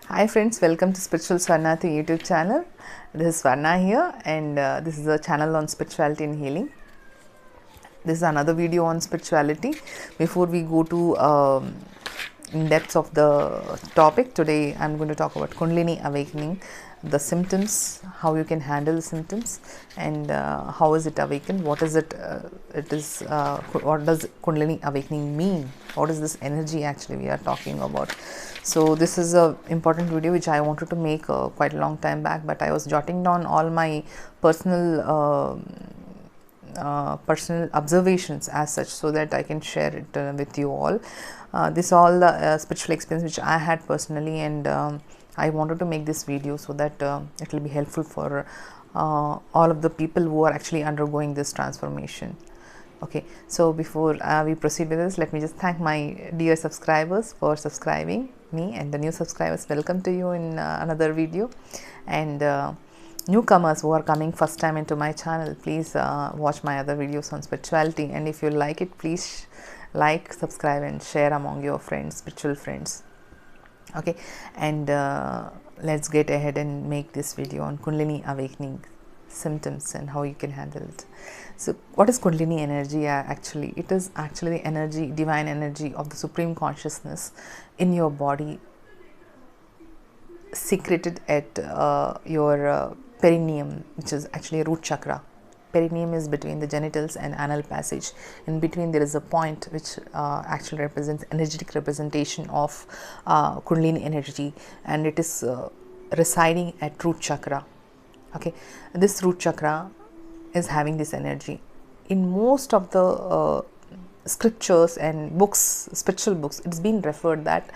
Hi friends, welcome to Spiritual Swarnalatha YouTube channel. This is Swarna here, and this is a channel on spirituality and healing. This is another video on spirituality. Before we go to in depth of the topic, today I'm going to talk about Kundalini Awakening, the symptoms, how you can handle the symptoms, and how is it awakened, what is it, what does Kundalini Awakening mean, what is this energy actually we are talking about. So this is a important video which I wanted to make quite a long time back, but I was jotting down all my personal personal observations as such, so that I can share it with you all. This all the spiritual experience which I had personally, and I wanted to make this video so that it will be helpful for all of the people who are actually undergoing this transformation. Okay, so before we proceed with this, let me just thank my dear subscribers for subscribing me, and the new subscribers, welcome to you in another video. And newcomers who are coming first time into my channel, please watch my other videos on spirituality, and if you like it, please like, subscribe and share among your friends, spiritual friends. Okay, and let's get ahead and make this video on Kundalini Awakening symptoms and how you can handle it. So what is Kundalini energy? Actually, it is actually the energy, divine energy of the supreme consciousness in your body, secreted at your perineum, which is actually a root chakra. Perineum is between the genitals and anal passage. In between there is a point which actually represents energetic representation of Kundalini energy, and it is residing at root chakra. Okay, this root chakra is having this energy. In most of the scriptures and books, spiritual books, it's been referred that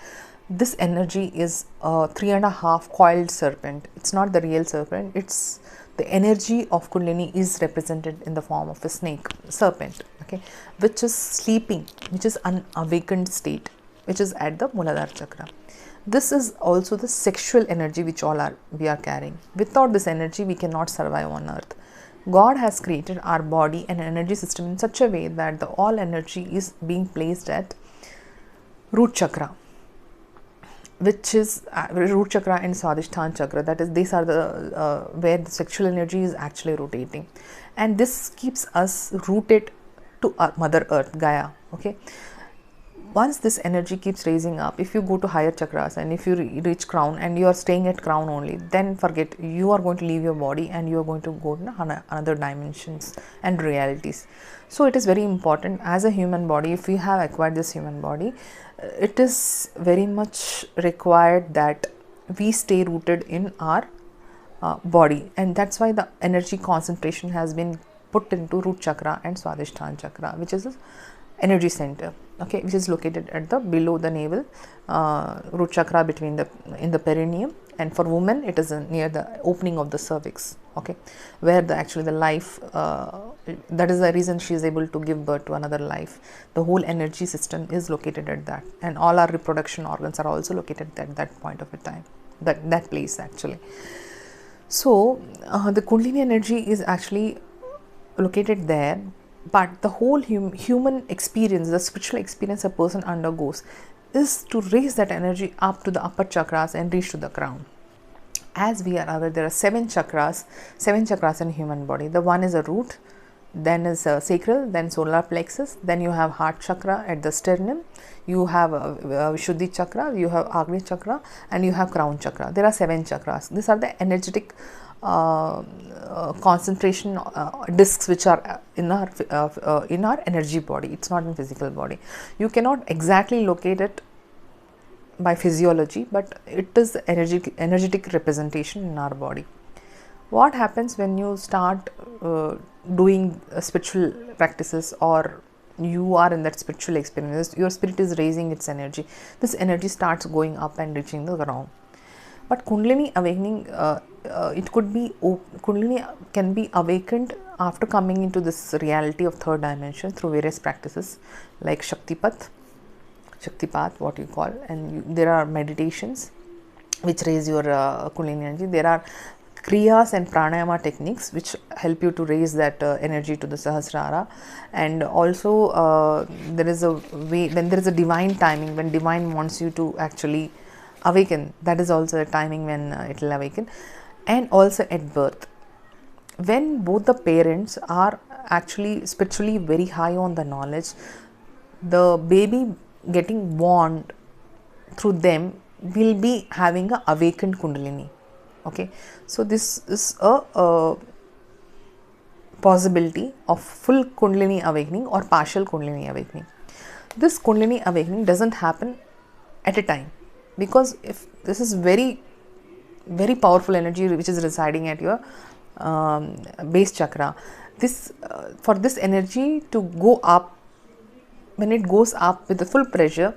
this energy is a 3.5 coiled serpent. It's not the real serpent, it's the energy of Kundalini is represented in the form of a snake, serpent, okay, which is sleeping, which is an awakened state, which is at the Muladhara chakra. This is also the sexual energy which we are carrying. Without this energy, we cannot survive on earth. God has created our body and energy system in such a way that the all energy is being placed at root chakra, which is root chakra and Swadhisthana chakra. That is, these are the where the sexual energy is actually rotating, and this keeps us rooted to Mother Earth, Gaia. Okay, once this energy keeps raising up, if you go to higher chakras and if you reach crown and you are staying at crown only, then forget, you are going to leave your body and you are going to go to another dimensions and realities. So it is very important as a human body, if we have acquired this human body, it is very much required that we stay rooted in our body, and that's why the energy concentration has been put into root chakra and Swadhisthana chakra, which is a energy center, okay, which is located at the below the navel, root chakra between the in the perineum, and for women it is near the opening of the cervix, okay, where the actually the life that is the reason she is able to give birth to another life. The whole energy system is located at that, and all our reproduction organs are also located at that point of a time, that place actually. So the Kundalini energy is actually located there, but the whole human experience, the spiritual experience a person undergoes, is to raise that energy up to the upper chakras and reach to the crown. As we are aware, there are seven chakras in human body. The one is a root, then is a sacral, then solar plexus, then you have heart chakra at the sternum, you have Vishuddhi chakra, you have Agni chakra, and you have crown chakra. There are seven chakras. These are the energetic concentration discs which are in our energy body. It's not in physical body. You cannot exactly locate it by physiology, but it is energetic representation in our body. What happens when you start doing spiritual practices, or you are in that spiritual experience, your spirit is raising its energy, this energy starts going up and reaching the ground. But Kundalini awakening, it could be, Kundalini can be awakened after coming into this reality of third dimension through various practices like Shaktipath, what you call, and there are meditations which raise your Kundalini energy. There are kriyas and pranayama techniques which help you to raise that energy to the Sahasrara, and also there is a way when there is a divine timing, when divine wants you to actually awaken, that is also a timing when it will awaken. And also at birth, when both the parents are actually spiritually very high on the knowledge, the baby getting born through them will be having a awakened Kundalini. Okay, so this is a possibility of full Kundalini awakening or partial Kundalini awakening. This Kundalini awakening doesn't happen at a time, because if this is very powerful energy which is residing at your base chakra, this for this energy to go up, when it goes up with the full pressure,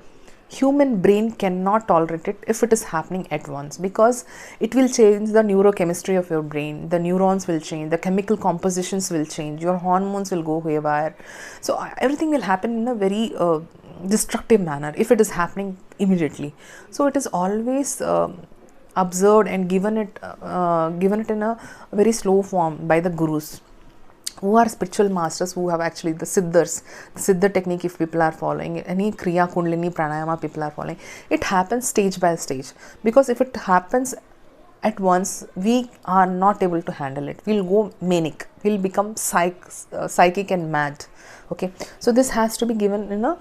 human brain cannot tolerate it if it is happening at once, because it will change the neurochemistry of your brain. The neurons will change, the chemical compositions will change, your hormones will go haywire. So everything will happen in a very destructive manner if it is happening immediately. So it is always observed and given it in a very slow form by the gurus, who are spiritual masters, who have actually the siddhas, the siddha technique. If people are following any kriya, kundalini, pranayama people are following, it happens stage by stage, because if it happens at once, we are not able to handle it. We'll go manic, we'll become psychic and mad. Okay, so this has to be given in a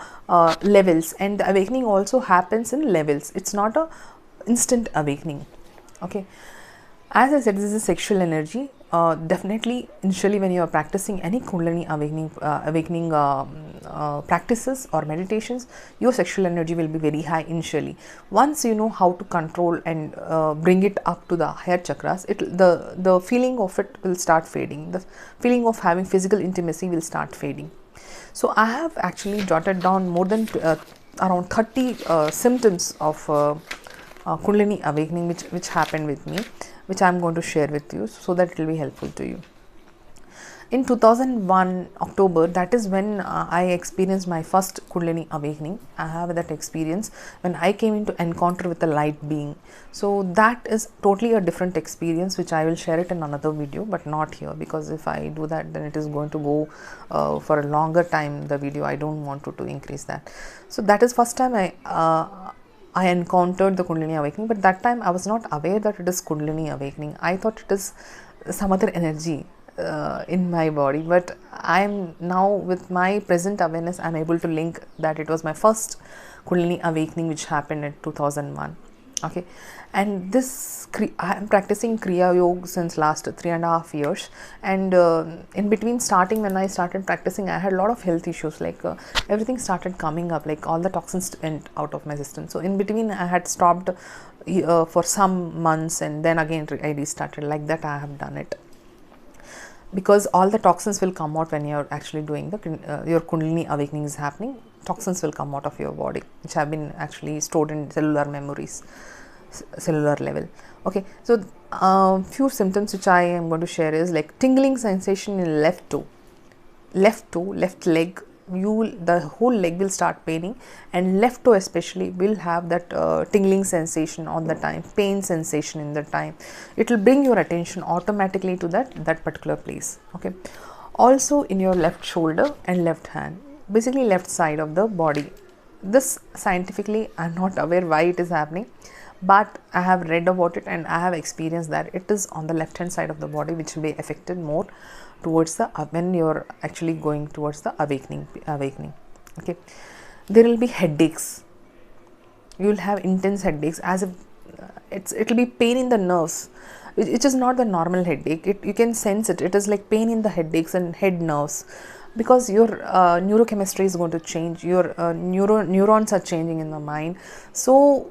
levels, and the awakening also happens in levels. It's not a instant awakening. Okay, as I said, this is a sexual energy. Definitely initially when you are practicing any Kundalini awakening practices or meditations, your sexual energy will be very high initially. Once you know how to control and bring it up to the higher chakras, the feeling of it will start fading. The feeling of having physical intimacy will start fading. So I have actually jotted down more than around 30 symptoms of Kundalini awakening which happened with me, which I am going to share with you so that it will be helpful to you. In 2001 October, that is when I experienced my first Kundalini awakening. I have that experience when I came into encounter with a light being. So that is totally a different experience, which I will share it in another video, but not here, because if I do that, then it is going to go for a longer time, the video. I don't want to increase that. So that is first time I encountered the Kundalini awakening, but that time I was not aware that it is Kundalini awakening. I thought it is some other energy in my body, but I am now, with my present awareness, I am able to link that it was my first Kundalini awakening which happened in 2001. Okay, and this I am practicing Kriya Yoga since last 3.5 years, and in between starting, when I started practicing, I had a lot of health issues, like everything started coming up, like all the toxins went out of my system. So in between I had stopped for some months, and then again I restarted. Like that I have done it, because all the toxins will come out when you are actually doing the your Kundalini awakening is happening. Toxins will come out of your body, which have been actually stored in cellular memories, cellular level. Okay, so few symptoms which I am going to share is like tingling sensation in left toe, left leg. The whole leg will start paining, and left toe especially will have that tingling sensation on the time, pain sensation in the time. It will bring your attention automatically to that particular place. Okay, also in your left shoulder and left hand, basically left side of the body. This scientifically I am not aware why it is happening, but I have read about it and I have experienced that it is on the left hand side of the body which will be affected more towards the when you are actually going towards the awakening. Okay, there will be headaches. You will have intense headaches, as if it will be pain in the nerves. It is not the normal headache. You can sense it. It is like pain in the headaches and head nerves, because your neurochemistry is going to change. Your neurons are changing in the mind. So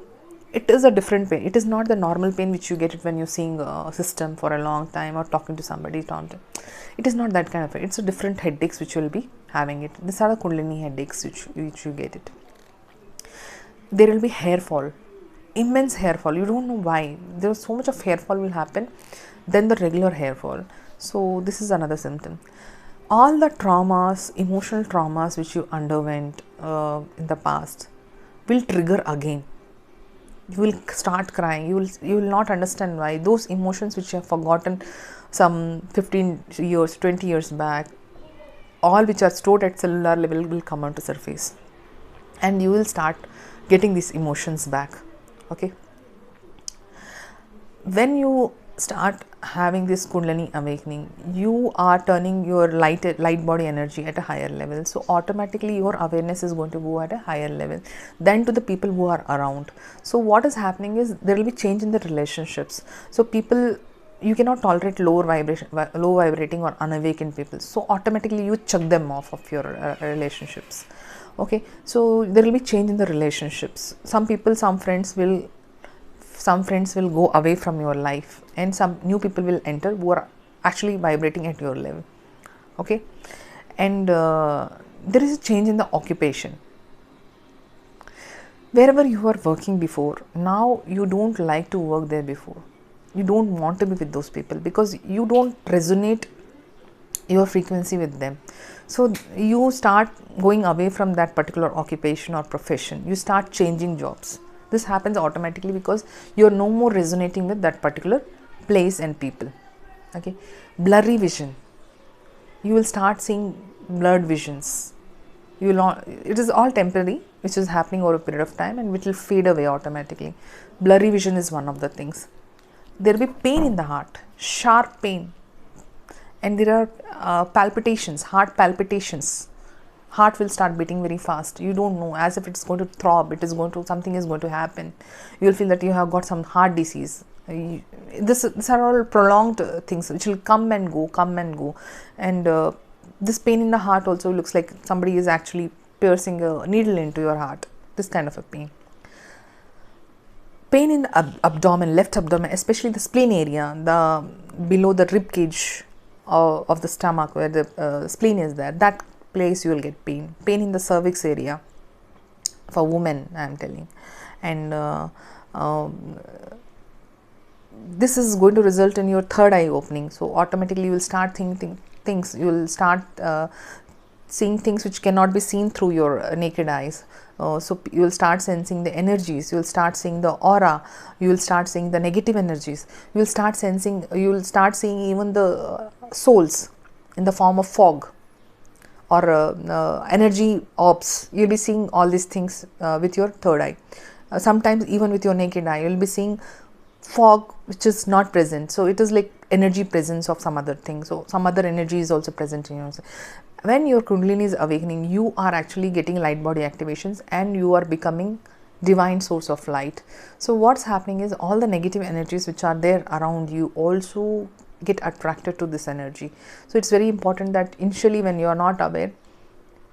it is a different pain. It is not the normal pain which you get it when you're seeing a system for a long time or talking to somebody. It is not that kind of pain. It's a different headaches which will be having it. These are the Kundalini headaches which you get it. There will be hair fall, immense hair fall. You don't know why. There is so much of hair fall will happen than the regular hair fall. So this is another symptom. All the traumas, emotional traumas which you underwent in the past will trigger again. You will start crying. You will not understand why. Those emotions which you have forgotten some 15 years, 20 years back, all which are stored at cellular level will come onto surface, and you will start getting these emotions back. Okay, when you start having this Kundalini awakening, you are turning your light body energy at a higher level. So automatically your awareness is going to go at a higher level than to the people who are around. So what is happening is there will be change in the relationships. So people, you cannot tolerate low vibrating or unawakened people. So automatically you chuck them off of your relationships. Okay, so there will be change in the relationships. Some people, some friends will go away from your life, and some new people will enter who are actually vibrating at your level. Okay, and there is a change in the occupation. Wherever you were working before, now you don't like to work there before. You don't want to be with those people because you don't resonate your frequency with them. So you start going away from that particular occupation or profession. You start changing jobs. This happens automatically because you're no more resonating with that particular place and people. Okay, blurry vision. You will start seeing blurred visions. You will not, it is all temporary, which is happening over a period of time and which will fade away automatically. Blurry vision is one of the things. There will be pain in the heart, sharp pain, and there are palpitations, heart palpitations. Heart will start beating very fast. You don't know, as if it's going to throb. Something is going to happen. You will feel that you have got some heart disease. These are all prolonged things which will come and go, and this pain in the heart also looks like somebody is actually piercing a needle into your heart. This kind of a pain. Pain in the abdomen, left abdomen, especially the spleen area, the below the rib cage of the stomach where the spleen is there. That place you will get pain. Pain in the cervix area for women, I am telling, and this is going to result in your third eye opening. So automatically you will start thinking things. You will start seeing things which cannot be seen through your naked eyes. So you will start sensing the energies. You will start seeing the aura. You will start seeing the negative energies. You will start seeing even the souls in the form of fog or energy orbs. You will be seeing all these things with your third eye. Sometimes even with your naked eye, you will be seeing fog which is not present. So it is like energy presence of some other thing. So some other energy is also present in yourself. When your Kundalini is awakening, you are actually getting light body activations and you are becoming divine source of light. So what's happening is all the negative energies which are there around you also get attracted to this energy. So it's very important that initially when you are not aware,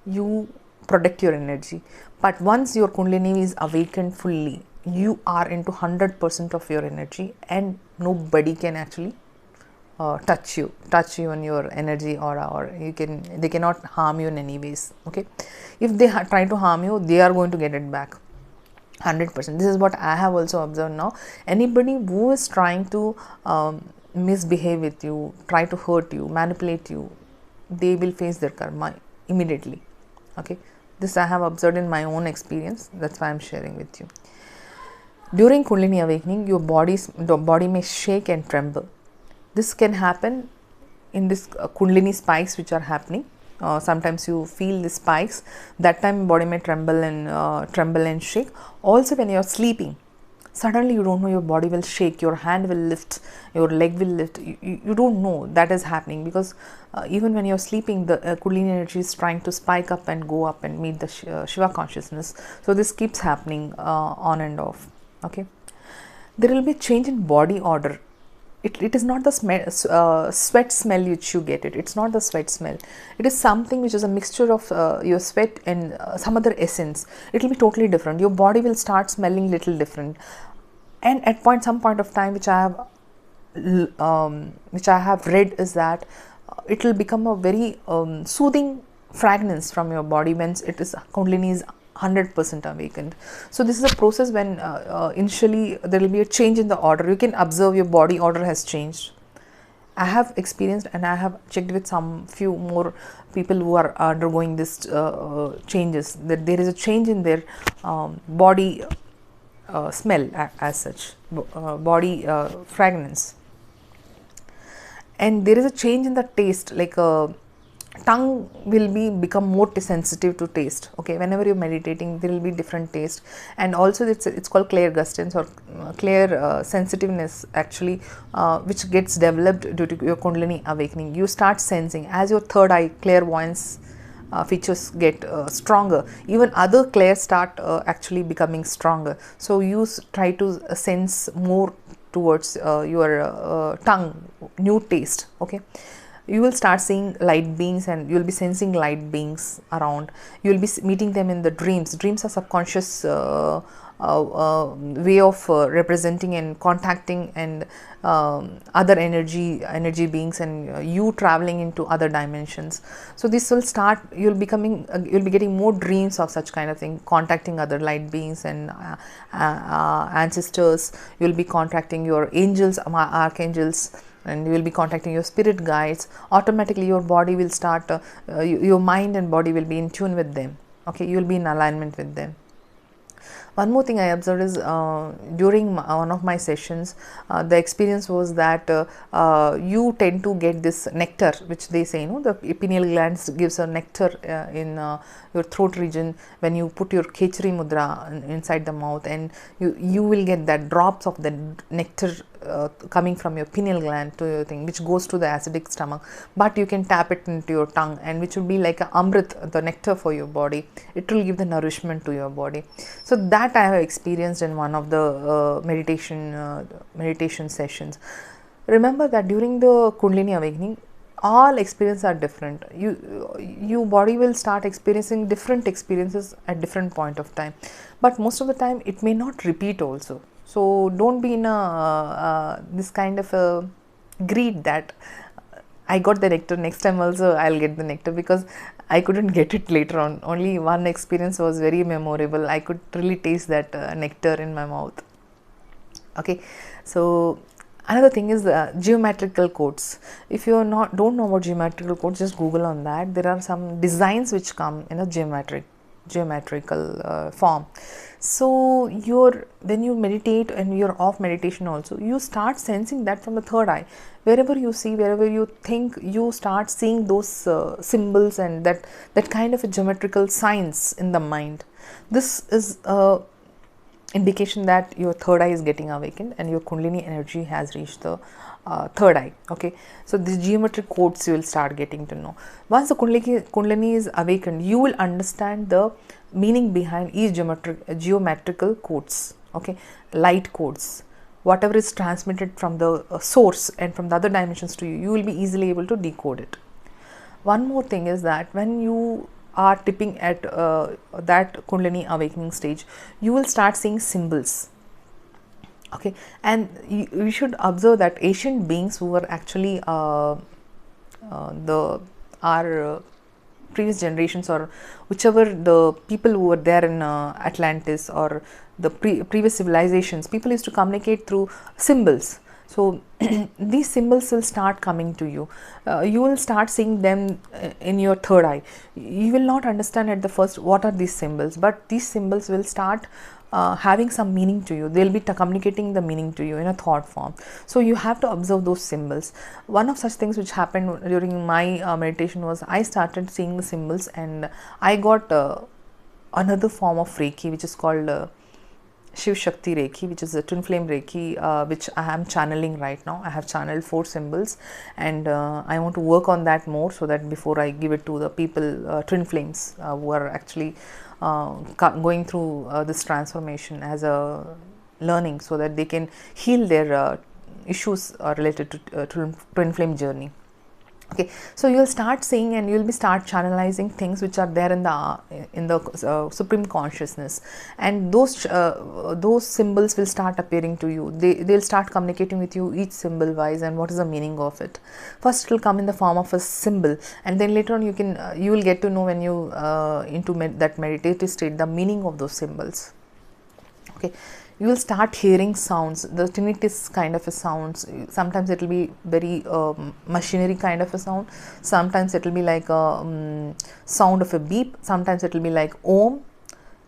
you protect your energy. But once your Kundalini is awakened fully, you are into 100% of your energy and nobody can actually touch you in your energy aura, or they cannot harm you in any ways. Okay, if they try to harm you, they are going to get it back 100%. This is what I have also observed now. Anybody who is trying to misbehave with you, try to hurt you, manipulate you, they will face their karma immediately. Okay, this I have observed in my own experience. That's why I am sharing with you. During Kundalini awakening, your body may shake and tremble. This can happen in this Kundalini spikes which are happening. Sometimes you feel the spikes. That time body may tremble and shake. Also when you are sleeping, suddenly you don't know, your body will shake, your hand will lift, your leg will lift. You don't know that is happening because even when you are sleeping, the Kundalini energy is trying to spike up and go up and meet the Shiva consciousness. So this keeps happening on and off. Okay, there will be change in body odor. It is not the sweat smell which you get it. It's not the sweat smell. It is something which is a mixture of your sweat and some other essence. It will be totally different. Your body will start smelling little different. And at some point of time, which I have read, is that it will become a very soothing fragrance from your body when Kundalini is 100% awakened. So this is a process when initially there will be a change in the order. You can observe your body order has changed. I have experienced and I have checked with some few more people who are undergoing this changes, that there is a change in their body smell as such, body fragrance, and there is a change in the taste, like tongue will become more sensitive to taste. Okay, whenever you're meditating, there will be different taste, and also it's called clairgustance, or clear sensitiveness actually, which gets developed due to your Kundalini awakening. You start sensing as your third eye clairvoyance features get stronger, even other clairs start actually becoming stronger. So you try to sense more towards your tongue, new taste. Okay, you will start seeing light beings, and you will be sensing light beings around. You will be meeting them in the dreams. Dreams are subconscious way of representing and contacting and other energy beings, and you traveling into other dimensions. So this will start, you'll be getting more dreams of such kind of thing, contacting other light beings and ancestors. You'll be contacting your angels, archangels, and you will be contacting your spirit guides. Automatically your body will start, your mind and body will be in tune with them. Okay, you will be in alignment with them. One more thing I observed is during one of my sessions, the experience was that you tend to get this nectar, which they say, the pineal glands gives a nectar in your throat region when you put your Khechari mudra inside the mouth, and you will get that drops of the nectar coming from your pineal gland to your thing, which goes to the acidic stomach, but you can tap it into your tongue, and which will be like a amrit, the nectar for your body. It will give the nourishment to your body. So that I have experienced in one of the meditation sessions. Remember that during the Kundalini awakening, all experiences are different. Your body will start experiencing different experiences at different point of time, but most of the time it may not repeat also. So don't be in a this kind of a greed that I got the nectar, next time also I'll get the nectar, because I couldn't get it later on. Only one experience was very memorable. I could really taste that nectar in my mouth. Okay, so another thing is geometrical codes. If you don't know about geometrical codes, just Google on that. There are some designs which come in a geometrical form. So when you meditate and you're off meditation also, you start sensing that from the third eye. Wherever you see, wherever you think, you start seeing those symbols and that kind of a geometrical signs in the mind. This is a indication that your third eye is getting awakened and your Kundalini energy has reached the third eye. Okay, so the geometric codes you will start getting to know. Once the Kundalini is awakened, you will understand the meaning behind each geometrical codes. Okay, light codes, whatever is transmitted from the source and from the other dimensions to you, you will be easily able to decode it. One more thing is that when you are tipping at that Kundalini awakening stage, you will start seeing symbols. Okay, and you should observe that ancient beings who were actually our previous generations, or whichever the people who were there in Atlantis or the previous civilizations, people used to communicate through symbols. So these symbols will start coming to you. You will start seeing them in your third eye. You will not understand at the first what are these symbols, but these symbols will start having some meaning to you. They will be communicating the meaning to you in a thought form. So you have to observe those symbols. One of such things which happened during my meditation was I started seeing the symbols, and I got another form of Reiki, which is called Shiv Shakti Reiki, which is a twin flame Reiki, which I am channeling right now. I have channeled 4 symbols, and I want to work on that more, so that before I give it to the people, twin flames, who are actually going through this transformation as a learning, so that they can heal their issues related to twin flame journey. Okay, so you will start seeing and you will be start channelizing things which are there in the supreme consciousness, and those symbols will start appearing to you. They'll start communicating with you each symbol wise and what is the meaning of it. First it will come in the form of a symbol, and then later on you will get to know, when you into that meditative state, the meaning of those symbols. Okay, you will start hearing sounds, the tinnitus kind of a sounds. Sometimes it will be very machinery kind of a sound, sometimes it will be like a sound of a beep, sometimes it will be like om.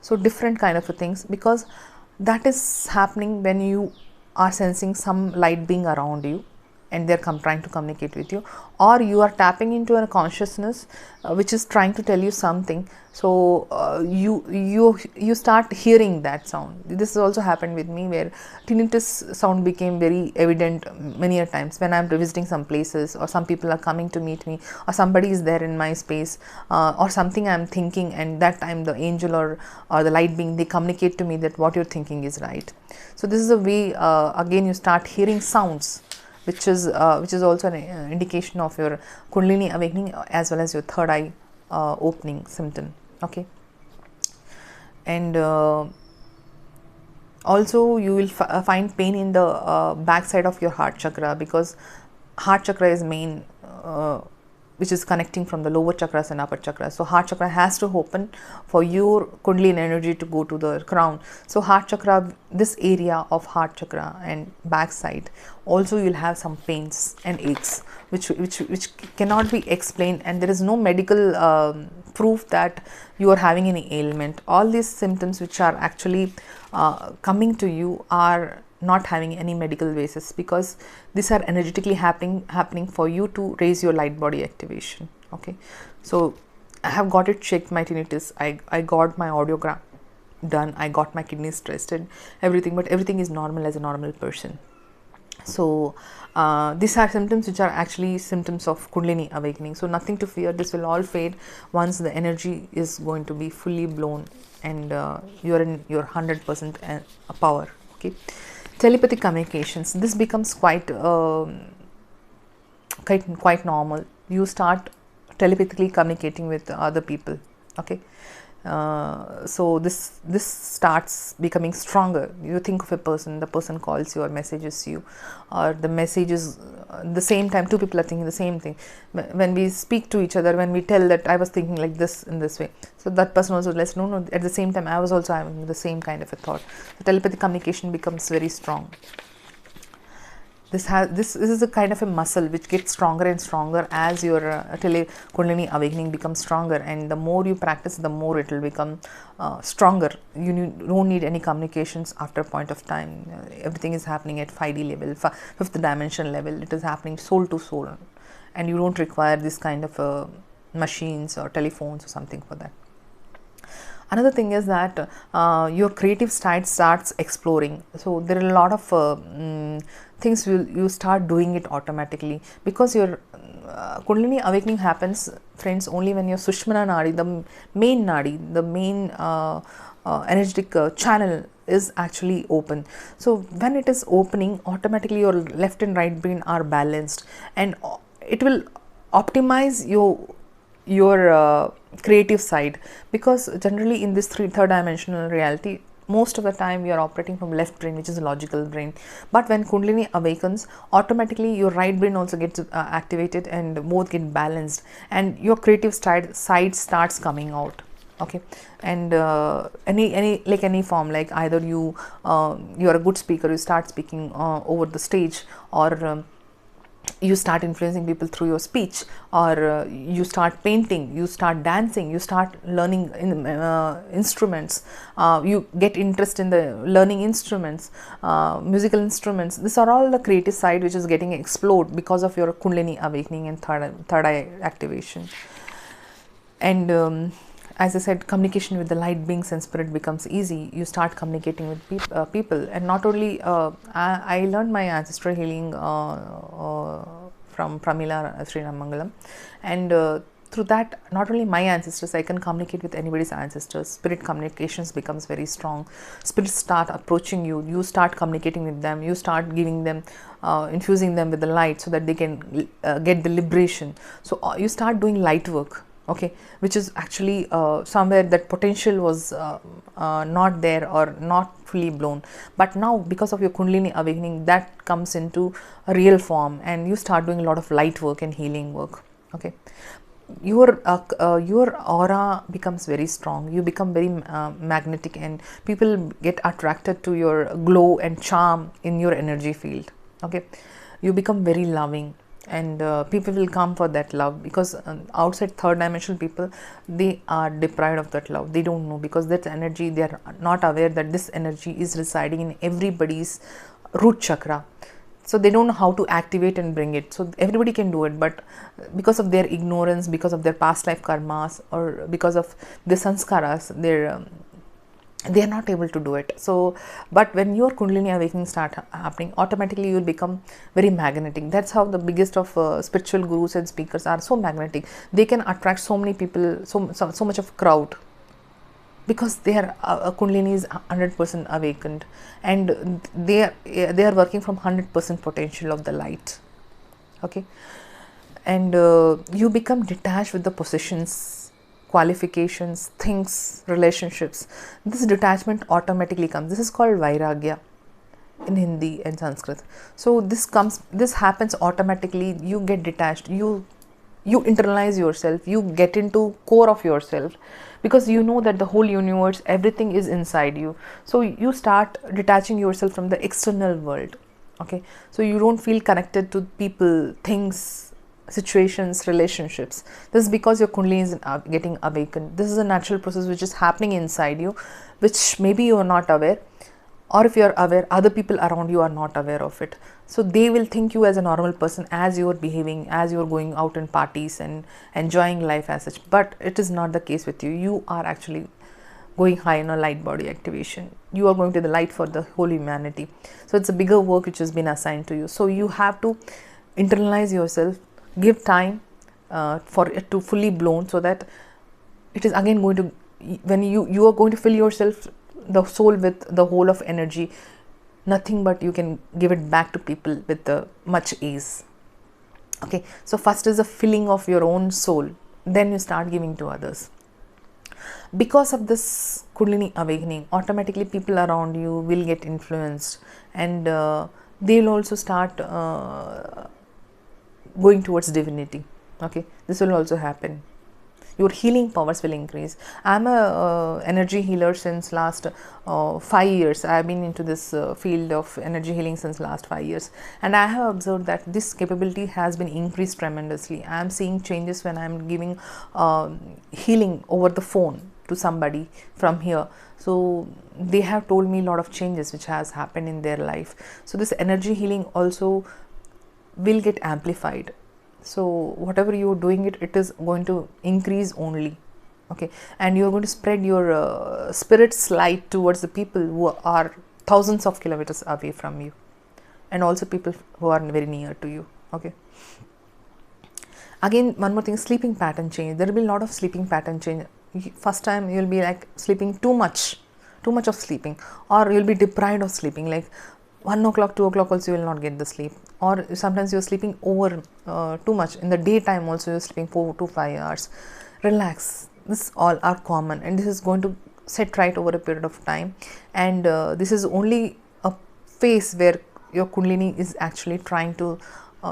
So different kind of things, because that is happening when you are sensing some light being around you. and they're trying to communicate with you, or you are tapping into a consciousness which is trying to tell you something. So you start hearing that sound. This has also happened with me, where tinnitus sound became very evident many a times when I'm visiting some places, or some people are coming to meet me, or somebody is there in my space, or something I'm thinking, and that time the angel or the light being, they communicate to me that what you're thinking is right. So this is a way, again, you start hearing sounds, which is also an indication of your Kundalini awakening, as well as your third eye opening symptom. Okay, and also you will find pain in the back side of your heart chakra, because heart chakra is main, which is connecting from the lower chakras and upper chakras. So heart chakra has to open for your Kundalini energy to go to the crown. So heart chakra, this area of heart chakra and backside, also you'll have some pains and aches, which cannot be explained, and there is no medical proof that you are having any ailment. All these symptoms which are actually coming to you are not having any medical basis, because these are energetically happening for you to raise your light body activation. Okay, so I have got it checked, my tinnitus, I got my audiogram done, I got my kidneys tested, everything, but everything is normal as a normal person. So these are symptoms which are actually symptoms of Kundalini awakening. So nothing to fear, this will all fade once the energy is going to be fully blown and you're in your 100% power. Okay, telepathic communications, this becomes quite normal. You start telepathically communicating with other people. Okay, so this starts becoming stronger. You think of a person, the person calls you or messages you, or the messages the same time, two people are thinking the same thing. When we speak to each other, when we tell that I was thinking like this in this way, so that person also lets no, at the same time I was also having the same kind of a thought. The telepathic communication becomes very strong. This is a kind of a muscle which gets stronger and stronger as your Kundalini awakening becomes stronger, and the more you practice, the more it will become stronger. You don't need any communications after a point of time. Everything is happening at 5D level, fifth dimension level. It is happening soul to soul, and you don't require this kind of machines or telephones or something for that. Another thing is that your creative side starts exploring. So there are a lot of things you start doing it automatically, because your Kundalini awakening happens, friends, only when your Sushmana Nadi, the main Nadi, the main energetic channel is actually open. So when it is opening, automatically your left and right brain are balanced, and it will optimize your creative side, because generally in this third dimensional reality, most of the time we are operating from left brain, which is a logical brain. But when Kundalini awakens, automatically your right brain also gets activated, and both get balanced, and your creative side starts coming out. Okay, and any form, like either you are a good speaker, you start speaking over the stage, or you start influencing people through your speech, or you start painting, you start dancing, you start learning instruments, you get interest in the learning instruments, musical instruments. These are all the creative side which is getting explored because of your Kundalini awakening and third eye activation. And as I said, communication with the light beings and spirit becomes easy. You start communicating with people, and not only I learned my ancestral healing from Pramila Srinamangalam, and through that, not only my ancestors, I can communicate with anybody's ancestors. Spirit communications becomes very strong. Spirits start approaching you, you start communicating with them, you start giving them, infusing them with the light so that they can get the liberation. So you start doing light work. Okay, which is actually somewhere that potential was not there or not fully blown, but now because of your Kundalini awakening, that comes into a real form, and you start doing a lot of light work and healing work. Okay, your aura becomes very strong, you become very magnetic, and people get attracted to your glow and charm in your energy field. Okay, you become very loving, and people will come for that love, because outside third dimensional people, they are deprived of that love. They don't know, because that energy, they are not aware that this energy is residing in everybody's root chakra. So they don't know how to activate and bring it. So everybody can do it, but because of their ignorance, because of their past life karmas, or because of the sanskaras, they are not able to do it. So but when your Kundalini awakening start happening, automatically you will become very magnetic. That's how the biggest of spiritual gurus and speakers are so magnetic. They can attract so many people, so much of crowd, because their Kundalini is 100% awakened, and they are working from 100% potential of the light. Okay. And you become detached with the possessions, qualifications, things, relationships. This detachment automatically comes. This is called vairagya in Hindi and Sanskrit. So this happens automatically. You get detached, you internalize yourself, you get into core of yourself, because you know that the whole universe, everything is inside you. So you start detaching yourself from the external world. Okay. So you don't feel connected to people, things, situations, relationships. This is because your Kundalini is getting awakened. This is a natural process which is happening inside you, which maybe you are not aware, or if you are aware, other people around you are not aware of it. So they will think you as a normal person, as you are behaving, as you are going out in parties and enjoying life as such. But it is not the case with you. You are actually going high in a light body activation. You are going to the light for the whole humanity. So it's a bigger work which has been assigned to you. So you have to internalize yourself, give time for it to fully blown, so that it is again going to, when you are going to fill yourself, the soul, with the whole of energy, nothing but you can give it back to people with much ease. Okay. So first is the filling of your own soul, then you start giving to others. Because of this Kundalini awakening, automatically people around you will get influenced, and they will also start going towards divinity. Okay. This will also happen. Your healing powers will increase. I'm a energy healer since last 5 years. I've been into this field of energy healing since last 5 years, and I have observed that this capability has been increased tremendously. I'm seeing changes when I'm giving healing over the phone to somebody from here. So they have told me a lot of changes which has happened in their life. So this energy healing also will get amplified. So whatever you are doing, it is going to increase only. Okay. And you are going to spread your spirit's light towards the people who are thousands of kilometers away from you, and also people who are very near to you. Okay. Again, one more thing, sleeping pattern change. There will be a lot of sleeping pattern change. First time you will be like sleeping too much of sleeping, or you will be deprived of sleeping, like 1 o'clock, 2 o'clock also you will not get the sleep, or sometimes you are sleeping over too much. In the daytime also you are sleeping 4 to 5 hours. Relax. This all are common, and this is going to set right over a period of time, and this is only a phase where your Kundalini is actually trying to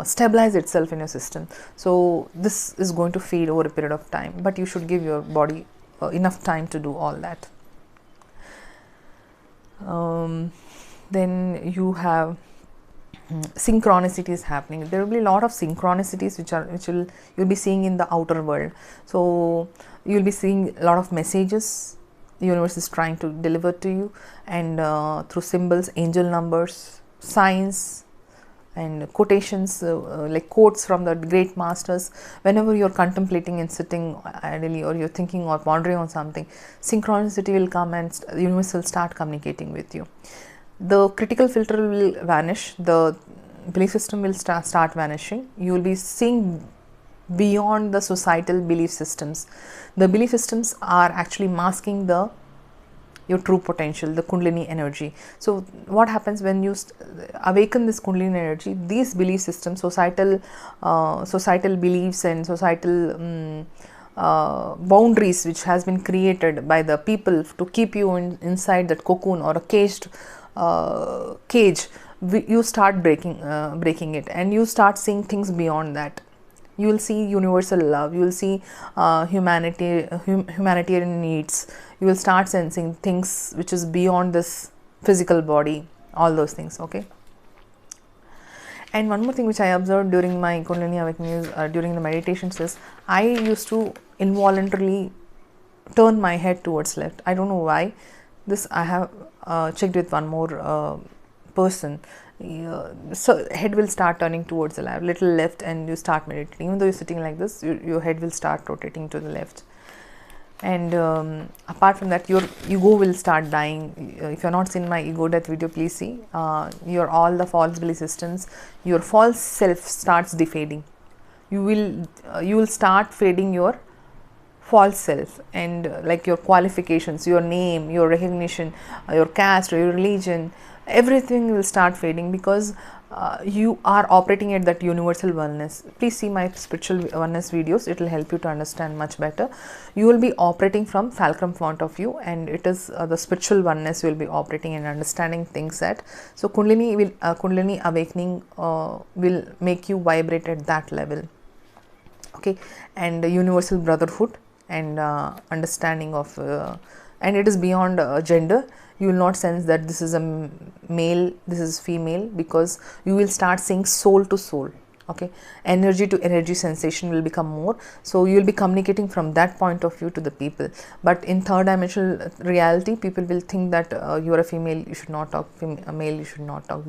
stabilize itself in your system. So this is going to fade over a period of time, but you should give your body enough time to do all that. Then you have synchronicity is happening. There will be a lot of synchronicities which you'll be seeing in the outer world. So you'll be seeing a lot of messages the universe is trying to deliver to you, and through symbols, angel numbers, signs, and quotations, like quotes from the great masters. Whenever you're contemplating and sitting idly, or you're thinking or pondering on something, synchronicity will come, and the universe will start communicating with you. The critical filter will vanish, the belief system will start vanishing. You will be seeing beyond the societal belief systems. The belief systems are actually masking your true potential, the Kundalini energy. So what happens when you awaken this Kundalini energy? These belief systems, societal beliefs and societal boundaries which has been created by the people to keep you inside that cocoon or a cage, you start breaking it, and you start seeing things beyond that. You will see universal love, you will see humanitarian needs, you will start sensing things which is beyond this physical body, all those things. Okay. And one more thing which I observed during my Kundalini awakening is, during the meditations, is I used to involuntarily turn my head towards left. I don't know why. This I have checked with one more person, So head will start turning towards the left, little left, and you start meditating. Even though you're sitting like this, your head will start rotating to the left. And apart from that, your ego will start dying. If you're not seen my ego death video, please see. Your all the false belief systems, your false self starts defading. You will start fading your false self, and like your qualifications, your name, your recognition, your caste or your religion, everything will start fading, because you are operating at that universal oneness. Please see my spiritual oneness videos, it will help you to understand much better. You will be operating from fulcrum point of view, and it is the spiritual oneness you will be operating and understanding things at. So Kundalini awakening will make you vibrate at that level. Okay, and universal brotherhood and understanding of and it is beyond gender. You will not sense that this is a male, this is female, because you will start seeing soul to soul. Okay, energy to energy sensation will become more, so you will be communicating from that point of view to the people. But in third dimensional reality, people will think that you are a female, you should not talk, a male, you should not talk,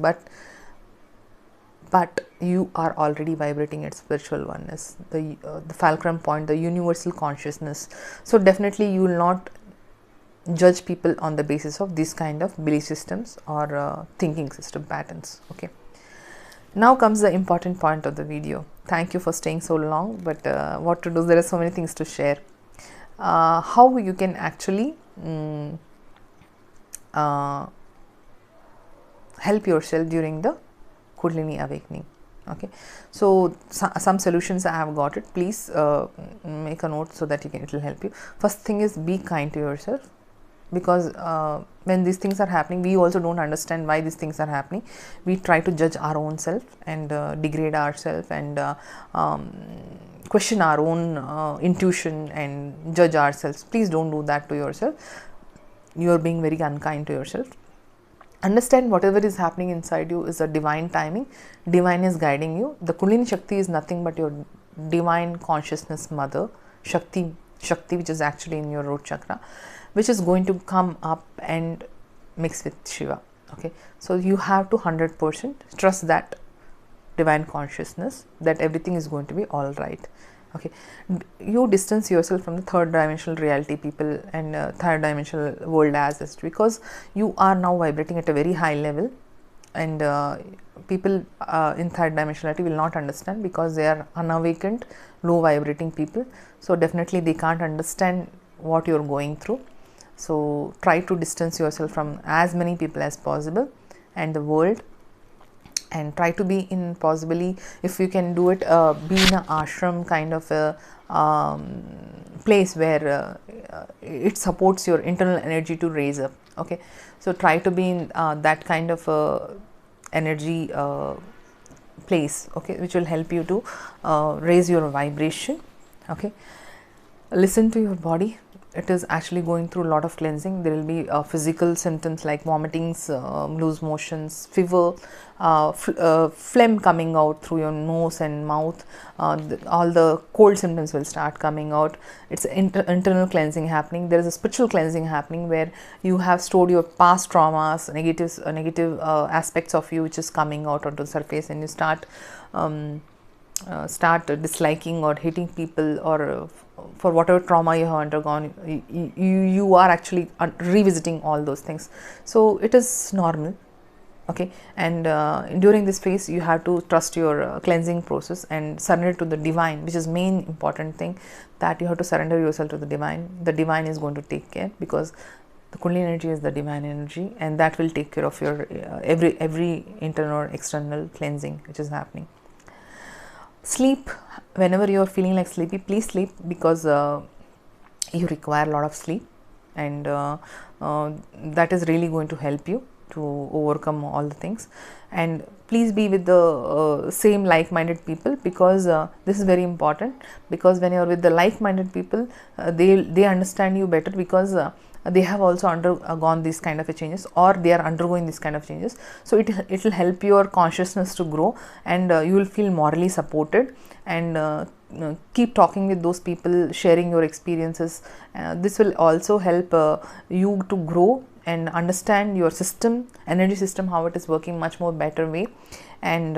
but you are already vibrating at spiritual oneness, the fulcrum point, the universal consciousness. So definitely you will not judge people on the basis of this kind of belief systems or thinking system patterns. Okay, now comes the important point of the video. Thank you for staying so long, but what to do, there are so many things to share. How you can actually help yourself during the Kundalini awakening. Okay, so some solutions I have got it. Please make a note so that it will help you. First thing is, be kind to yourself, because when these things are happening, we also don't understand why these things are happening. We try to judge our own self and degrade ourselves and question our own intuition and judge ourselves. Please don't do that to yourself. You are being very unkind to yourself. Understand whatever is happening inside you is a divine timing. Divine is guiding you. The Kundalini Shakti is nothing but your divine consciousness mother, Shakti, which is actually in your root chakra, which is going to come up and mix with Shiva. Okay, so you have to 100% trust that divine consciousness, that everything is going to be all right. Okay, you distance yourself from the third dimensional reality people and third dimensional world as is, because you are now vibrating at a very high level, and people in third dimensionality will not understand, because they are unawakened, low vibrating people. So definitely they can't understand what you're going through. So try to distance yourself from as many people as possible and the world, and try to be in, possibly if you can do it, be in an ashram kind of a place where it supports your internal energy to raise up. Okay, so try to be in that kind of energy place, okay, which will help you to raise your vibration. Okay, listen to your body. It is actually going through a lot of cleansing. There will be physical symptoms like vomitings, loose motions, fever, phlegm coming out through your nose and mouth. All the cold symptoms will start coming out. It's internal cleansing happening. There is a spiritual cleansing happening, where you have stored your past traumas, negative aspects of you, which is coming out onto the surface, and you start disliking or hating people, or for whatever trauma you have undergone, you are actually revisiting all those things. So it is normal. Okay, and during this phase you have to trust your cleansing process and surrender to the divine, which is main important thing, that you have to surrender yourself to the divine. The divine is going to take care, because the Kundalini energy is the divine energy, and that will take care of your every internal or external cleansing which is happening. Sleep. Whenever you are feeling like sleepy, please sleep, because you require a lot of sleep, and that is really going to help you to overcome all the things. And please be with the same like-minded people, because this is very important, because when you are with the like-minded people, they understand you better, because they have also undergone these kind of changes, or they are undergoing these kind of changes. So it will help your consciousness to grow, and you will feel morally supported, and keep talking with those people, sharing your experiences. This will also help you to grow and understand your system, energy system, how it is working much more better way. And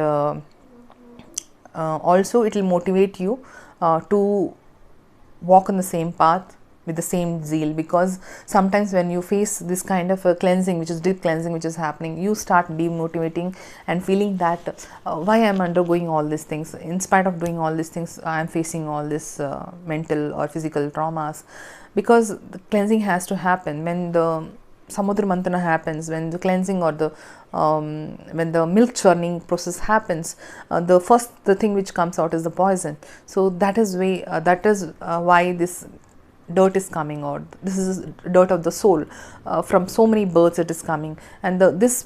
also it will motivate you to walk on the same path with the same zeal, because sometimes when you face this kind of a cleansing, which is deep cleansing, which is happening, you start demotivating and feeling that why I am undergoing all these things, in spite of doing all these things I am facing all this mental or physical traumas. Because the cleansing has to happen. When the samudra mantana happens, when the cleansing or the when the milk churning process happens, the thing which comes out is the poison. So that is why this dirt is coming out. This is dirt of the soul. From so many births it is coming, and this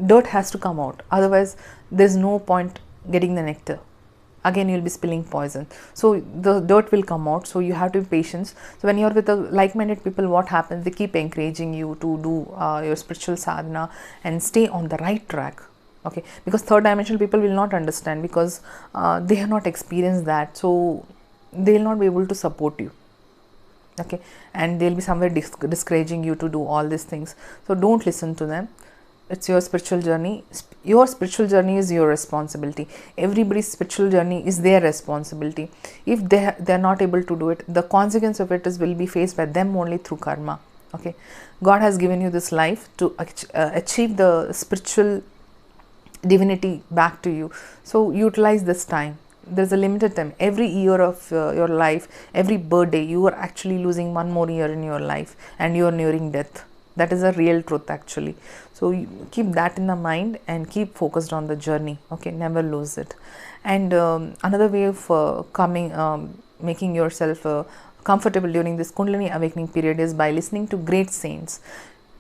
dirt has to come out. Otherwise, there is no point getting the nectar. Again, you will be spilling poison. So the dirt will come out. So you have to be patient. So when you are with the like-minded people, what happens? They keep encouraging you to do your spiritual sadhana and stay on the right track. Okay, because third dimensional people will not understand, because they have not experienced that. So they will not be able to support you. Okay, and they will be somewhere discouraging you to do all these things. So don't listen to them. It's your spiritual journey. Your spiritual journey is your responsibility. Everybody's spiritual journey is their responsibility. If they are not able to do it, the consequence of it will be faced by them only through karma. Okay, God has given you this life to achieve the spiritual divinity back to you. So utilize this time. There's a limited time. Every year of your life, every birthday, you are actually losing one more year in your life, and you are nearing death. That is a real truth actually. So you keep that in the mind and keep focused on the journey. Okay, never lose it. And another way of making yourself comfortable during this Kundalini awakening period is by listening to great saints.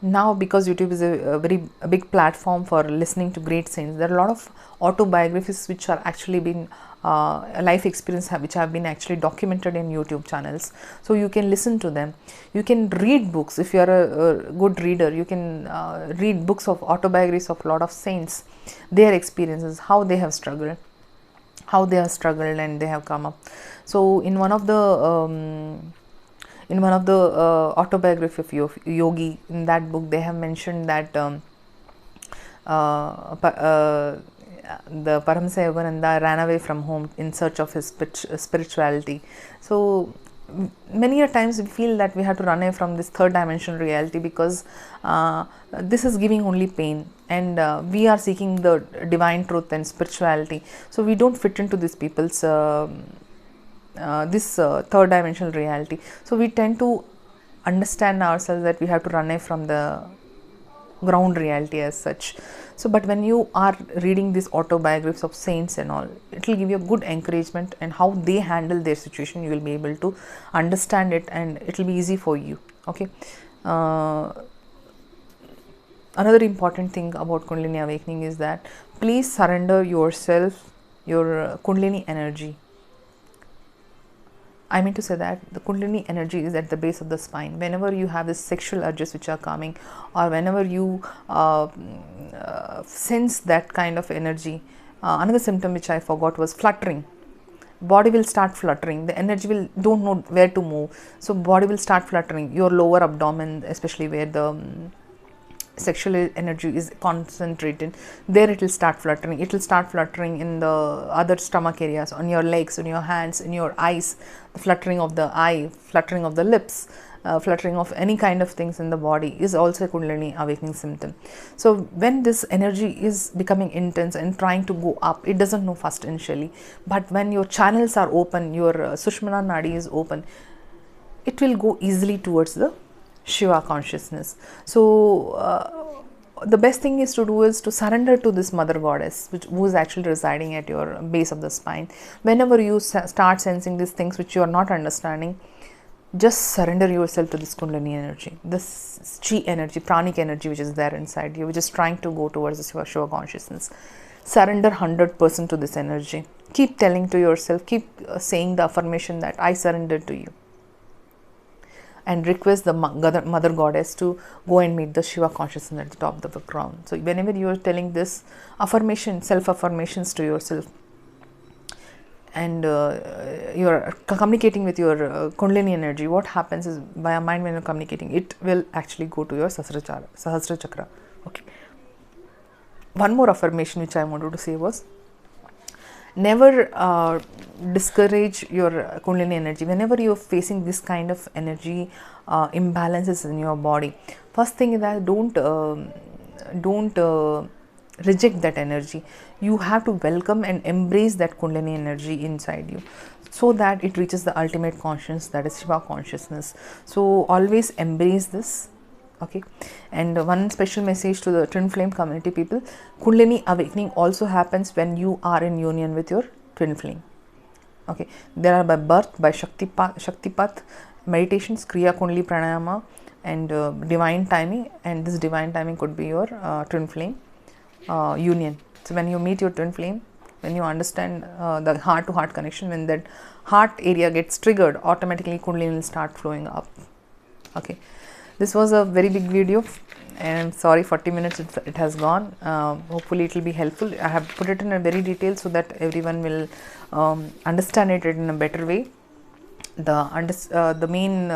Now, because YouTube is a very big platform for listening to great saints, there are a lot of autobiographies which are actually been life experience which have been actually documented in YouTube channels. So you can listen to them. You can read books. If you are a good reader, you can read books of autobiographies of a lot of saints, their experiences, how they have struggled, and they have come up. So in one of the autobiography of yogi, in that book they have mentioned that the Paramhansa Yogananda ran away from home in search of his spirituality. So many a times we feel that we have to run away from this third dimensional reality, because this is giving only pain, and we are seeking the divine truth and spirituality. So we don't fit into these people's this third dimensional reality. So we tend to understand ourselves that we have to run away from the ground reality as such. So but when you are reading these autobiographies of saints and all, it will give you a good encouragement, and how they handle their situation, you will be able to understand it, and it will be easy for you. Okay, another important thing about Kundalini awakening is that please surrender yourself, your Kundalini energy. I mean to say that the Kundalini energy is at the base of the spine. Whenever you have the sexual urges which are coming, or whenever you sense that kind of energy, another symptom which I forgot was fluttering. Body will start fluttering. The energy will don't know where to move. So body will start fluttering. Your lower abdomen, especially where the sexual energy is concentrated, there it will start fluttering. It will start fluttering in the other stomach areas, on your legs, on your hands, in your eyes, the fluttering of the eye, fluttering of the lips, fluttering of any kind of things in the body is also a Kundalini awakening symptom. So when this energy is becoming intense and trying to go up, it doesn't know first initially, but when your channels are open, your Sushmana Nadi is open, it will go easily towards the Shiva consciousness. So the best thing is to surrender to this mother goddess, who is actually residing at your base of the spine. Whenever you start sensing these things which you are not understanding, just surrender yourself to this Kundalini energy, this chi energy, pranic energy which is there inside you, which is trying to go towards the Shiva consciousness. Surrender 100% to this energy. Keep telling to yourself, keep saying the affirmation that I surrender to you, and request the mother goddess to go and meet the Shiva consciousness at the top of the crown. So whenever you are telling this affirmation, self affirmations to yourself, and you're communicating with your Kundalini energy, what happens is via mind, when you're communicating, it will actually go to your Sahasra Chakra. Okay. One more affirmation which I wanted to say was, never discourage your Kundalini energy. Whenever you're facing this kind of energy imbalances in your body, first thing is that don't reject that energy. You have to welcome and embrace that Kundalini energy inside you, so that it reaches the ultimate consciousness, that is Shiva consciousness. So always embrace this. Okay. And one special message to the twin flame community people: Kundalini awakening also happens when you are in union with your twin flame. Okay. There are by birth, by Shaktipat meditations, Kriya Kundali Pranayama, and divine timing. And this divine timing could be your twin flame union. So when you meet your twin flame, when you understand the heart to heart connection, when that heart area gets triggered, automatically Kundalini will start flowing up. Okay. This was a very big video, and I'm sorry 40 minutes it has gone. Hopefully it will be helpful. I have put it in a very detail so that everyone will understand it in a better way. The main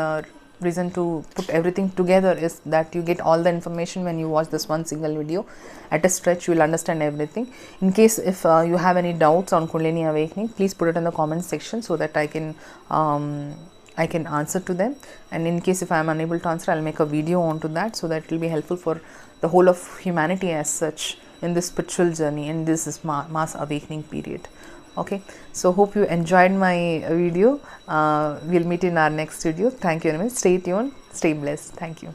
reason to put everything together is that you get all the information when you watch this one single video. At a stretch you will understand everything. In case if you have any doubts on Kundalini awakening, please put it in the comment section so that I can answer to them. And in case if I am unable to answer, I'll make a video onto that, so that it will be helpful for the whole of humanity as such in this spiritual journey, and this is mass awakening period. Okay, so hope you enjoyed my video. We'll meet in our next video. Thank you very much. Stay tuned, stay blessed. Thank you.